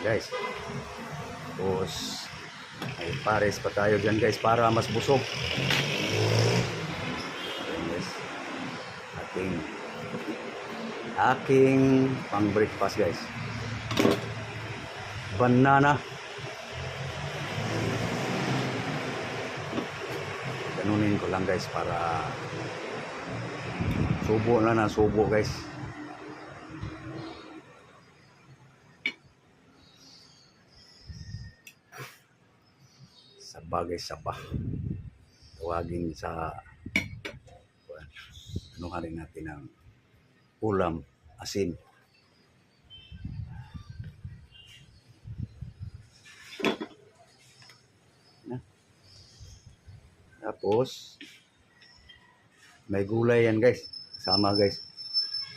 guys. Tapos may pares pa tayo dyan guys para mas busog. Ayan guys. Aking pang breakfast guys. Banana. Ganunin ko lang guys para subo na subo guys. Sabagay saba. Tawagin sa ano rin natin ng ulam asin. Tapos may gulay yan guys. Sama guys.